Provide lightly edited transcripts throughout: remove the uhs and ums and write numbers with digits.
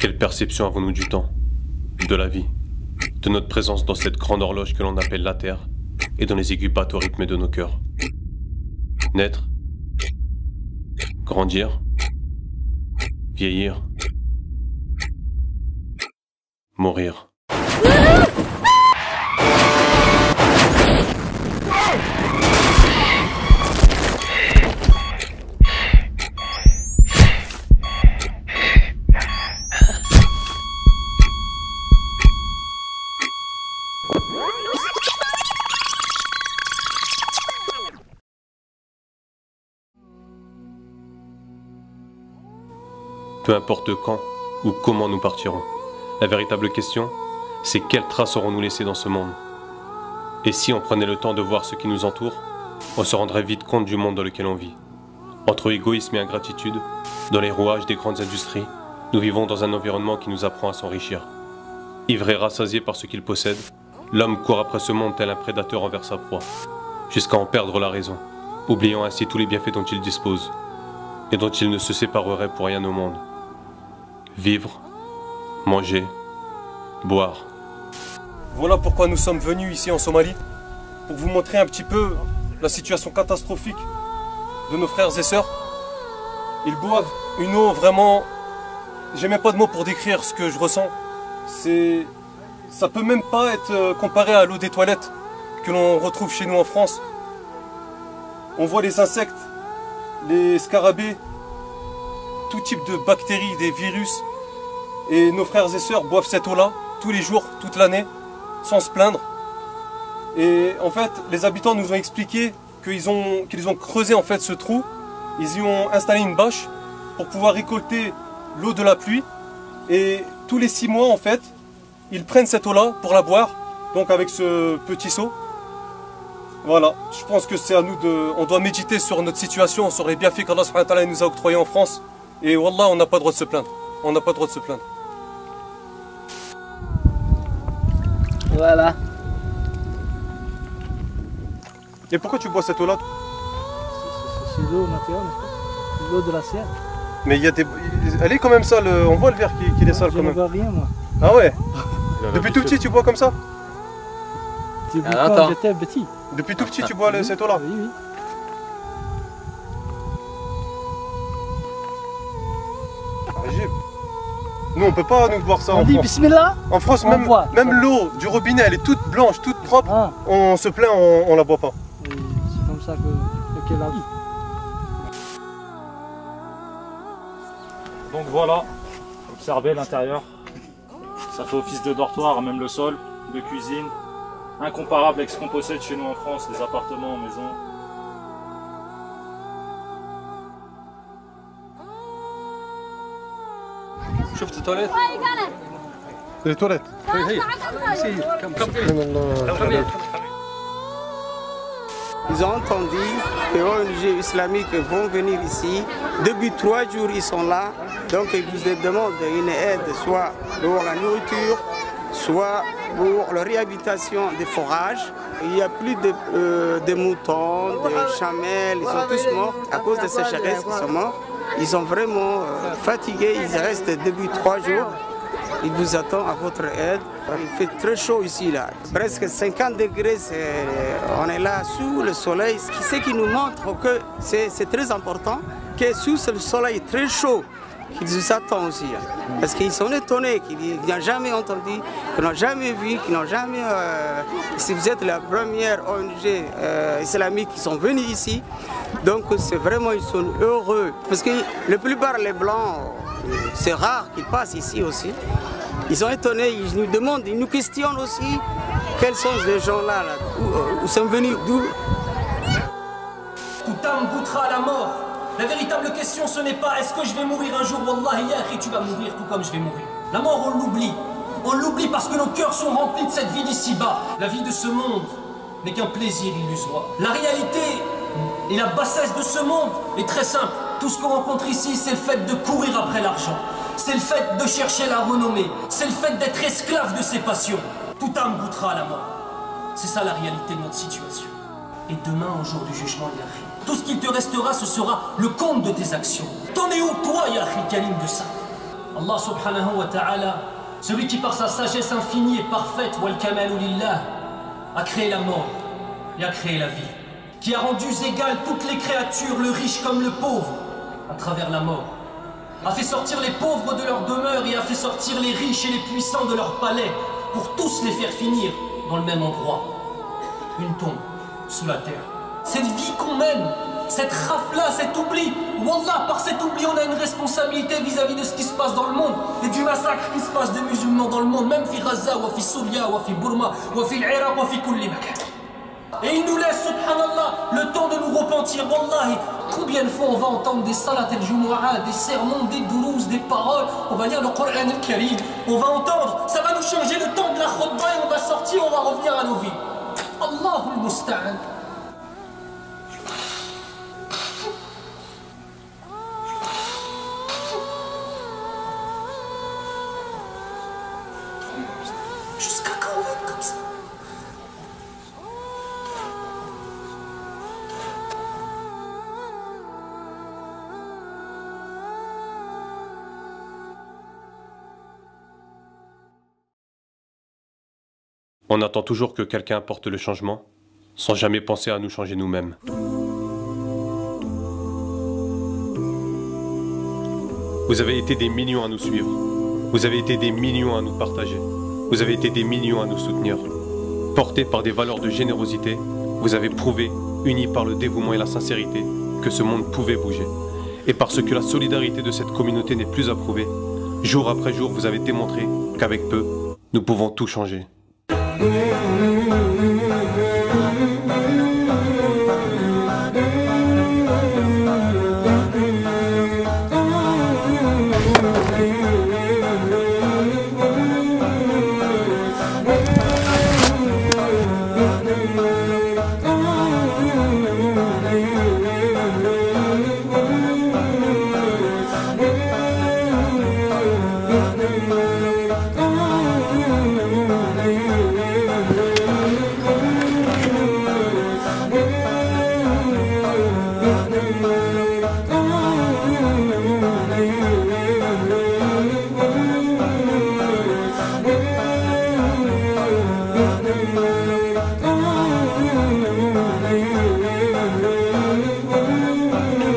Quelle perception avons-nous du temps, de la vie, de notre présence dans cette grande horloge que l'on appelle la Terre et dont les aiguilles battent au rythme de nos cœurs? Naître, grandir, vieillir, mourir. Peu importe quand ou comment nous partirons, la véritable question, c'est quelles traces aurons-nous laissées dans ce monde? Et si on prenait le temps de voir ce qui nous entoure, on se rendrait vite compte du monde dans lequel on vit. Entre égoïsme et ingratitude, dans les rouages des grandes industries, nous vivons dans un environnement qui nous apprend à s'enrichir. Ivre et rassasié par ce qu'il possède, l'homme court après ce monde tel un prédateur envers sa proie, jusqu'à en perdre la raison, oubliant ainsi tous les bienfaits dont il dispose, et dont il ne se séparerait pour rien au monde. Vivre, manger, boire. Voilà pourquoi nous sommes venus ici en Somalie, pour vous montrer un petit peu la situation catastrophique de nos frères et sœurs. Ils boivent une eau vraiment... J'ai même pas de mots pour décrire ce que je ressens. Ça peut même pas être comparé à l'eau des toilettes que l'on retrouve chez nous en France. On voit les insectes, les scarabées, tout type de bactéries, des virus. Et nos frères et sœurs boivent cette eau-là tous les jours, toute l'année, sans se plaindre. Et en fait, les habitants nous ont expliqué qu'ils ont creusé en fait ce trou. Ils y ont installé une bâche pour pouvoir récolter l'eau de la pluie. Et tous les 6 mois, en fait, ils prennent cette eau-là pour la boire, donc avec ce petit seau. Voilà, je pense que c'est à nous de... On doit méditer sur notre situation, sur les bienfaits qu'Allah subhanahu wa ta'ala nous a octroyés en France. Et wallah, on n'a pas le droit de se plaindre. On n'a pas le droit de se plaindre. Voilà. Et pourquoi tu bois cette eau-là? C'est l'eau naturelle, n'est-ce pas? C'est l'eau de la Sierre. Mais il y a des... Elle est quand même sale, on voit le verre qui est sale quand même. Je ne vois rien, moi. Ah ouais? Depuis tout petit, tu bois comme ça? Depuis quand j'étais petit. Depuis tout petit, tu bois cette eau-là? Oui, oui. Nous on peut pas nous boire ça en dit France. Bismillah. En France, même l'eau du robinet, elle est toute blanche, toute propre. Ah. On se plaint, on la boit pas. C'est comme ça que la vie. Donc voilà, observez l'intérieur. Ça fait office de dortoir, même le sol, de cuisine. Incomparable avec ce qu'on possède chez nous en France, les appartements, maisons. شفت التواليت؟ les toilettes. Ils ont entendu que les ONG islamiques vont venir ici. Depuis 3 jours, ils sont là. Donc, ils vous demandent une aide, soit pour la nourriture, soit pour la réhabilitation des forages. Il n'y a plus de moutons, de chamelles, ils sont tous morts à cause de ces sécheresse, ils sont morts. Ils sont vraiment fatigués, ils restent depuis 3 jours. Ils vous attendent à votre aide. Il fait très chaud ici, là. Presque 50 degrés, on est là sous le soleil. Ce qui nous montre que c'est très important, que sous le soleil très chaud, qu'ils nous attendent aussi. Parce qu'ils sont étonnés, qu'ils n'ont jamais entendu, qu'ils n'ont jamais vu, qu'ils n'ont jamais... si vous êtes la première ONG islamique qui sont venus ici, donc c'est vraiment, ils sont heureux. Parce que la plupart des Blancs, c'est rare qu'ils passent ici aussi. Ils sont étonnés, ils nous demandent, ils nous questionnent aussi quels sont ces gens-là, où sont venus, d'où. Tout âme goûtera à la mort. La véritable question, ce n'est pas est-ce que je vais mourir un jour, Wallahi ya akhi, tu vas mourir tout comme je vais mourir. La mort, on l'oublie. On l'oublie parce que nos cœurs sont remplis de cette vie d'ici-bas. La vie de ce monde n'est qu'un plaisir illusoire. La réalité et la bassesse de ce monde est très simple. Tout ce qu'on rencontre ici, c'est le fait de courir après l'argent. C'est le fait de chercher la renommée. C'est le fait d'être esclave de ses passions. Toute âme goûtera à la mort. C'est ça la réalité de notre situation. Et demain, au jour du jugement, ya akhi, tout ce qu'il te restera, ce sera le compte de tes actions. T'en es où, toi, ya akhi, Kalim, de ça? Allah subhanahu wa ta'ala, celui qui par sa sagesse infinie et parfaite, wal kamalu lillah, a créé la mort et a créé la vie, qui a rendu égales toutes les créatures, le riche comme le pauvre, à travers la mort, a fait sortir les pauvres de leur demeure et a fait sortir les riches et les puissants de leur palais, pour tous les faire finir dans le même endroit, une tombe sous la terre. Cette vie qu'on mène, cette rafle-là, cet oubli, wallah, par cet oubli, on a une responsabilité vis-à-vis de ce qui se passe dans le monde et du massacre qui se passe des musulmans dans le monde, même fi Gaza, ou fi Souria, ou fi Burma, ou fi l'Iraq, ou fi kulli makan. Et il nous laisse, subhanallah, le temps de nous repentir, wallahi. Combien de fois on va entendre des salat al-jumu'ah, des sermons, des doulouz, des paroles, on va lire le Coran al-Karim, on va entendre, ça va nous changer le temps de la khutbah et on va sortir, on va revenir à nos vies. Allahul musta'an. Jusqu'à quand on va être comme ça? On attend toujours que quelqu'un apporte le changement, sans jamais penser à nous changer nous-mêmes. Vous avez été des millions à nous suivre. Vous avez été des millions à nous partager. Vous avez été des millions à nous soutenir. Portés par des valeurs de générosité, vous avez prouvé, unis par le dévouement et la sincérité, que ce monde pouvait bouger. Et parce que la solidarité de cette communauté n'est plus approuvée, jour après jour, vous avez démontré qu'avec peu, nous pouvons tout changer.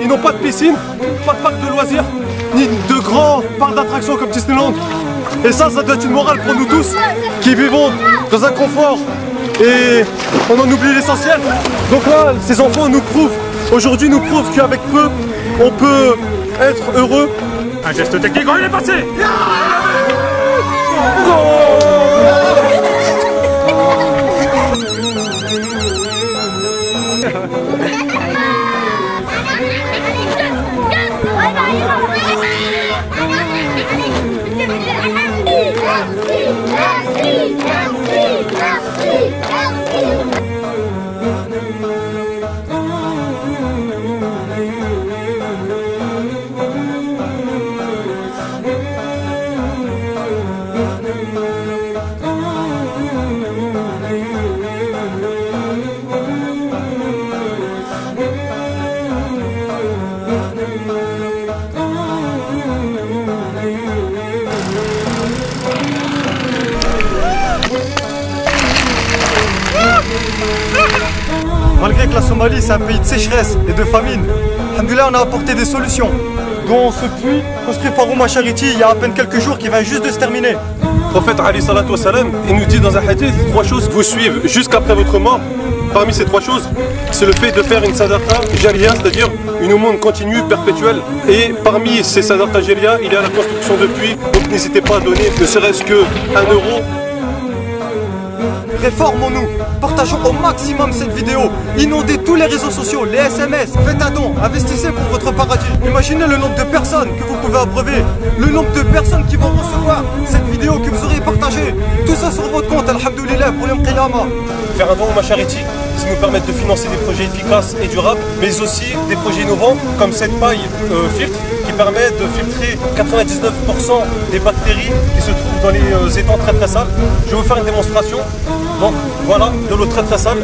Ils n'ont pas de piscine, pas de parc de loisirs, ni de grands parcs d'attractions comme Disneyland. Et ça doit être une morale pour nous tous qui vivons dans un confort et on en oublie l'essentiel. Donc là, ces enfants nous prouvent, aujourd'hui nous prouvent qu'avec peu, on peut être heureux. Un geste technique, il est passé. Malgré que la Somalie c'est un pays de sécheresse et de famine, alhamdoulilah, on a apporté des solutions, dont ce puits construit par Ouma Charity il y a à peine quelques jours qui vient juste de se terminer. Le prophète Ali salatu wa salam, il nous dit dans un hadith, 3 choses vous suivent jusqu'après votre mort. Parmi ces 3 choses, c'est le fait de faire une sadaqa jariya, c'est-à-dire une aumône continue, perpétuelle. Et parmi ces sadaqa jariya, il y a la construction de puits, donc n'hésitez pas à donner ne serait-ce que 1 euro. Réformons-nous, partageons au maximum cette vidéo, inondez tous les réseaux sociaux, les SMS, faites un don, investissez pour votre paradis. Imaginez le nombre de personnes que vous pouvez abreuver, le nombre de personnes qui vont recevoir cette vidéo que vous aurez partagée. Tout ça sur votre compte, alhamdoulilah, pour Yom Qiyamah. Faire un don à ma charity, ça nous permet de financer des projets efficaces et durables, mais aussi des projets innovants comme cette paille filtre qui permet de filtrer 99% des bactéries qui se trouvent dans les étangs très très sales. Je vais vous faire une démonstration. Donc voilà, de l'eau très très sale.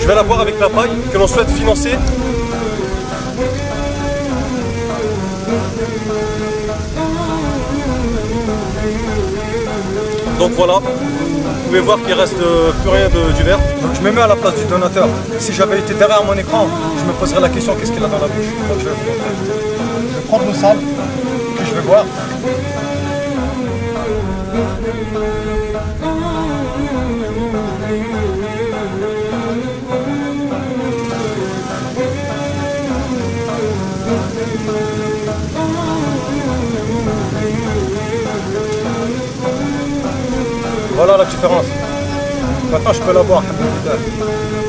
Je vais la boire avec la paille que l'on souhaite financer. Donc voilà, vous pouvez voir qu'il reste plus rien du verre. Donc je me mets à la place du donateur. Si j'avais été derrière mon écran, je me poserais la question qu'est-ce qu'il a dans la bouche. Donc je vais vous montrer. Je vais prendre le sable, puis je vais boire. Voilà la différence. Maintenant je peux la boire. Alhamdulillah.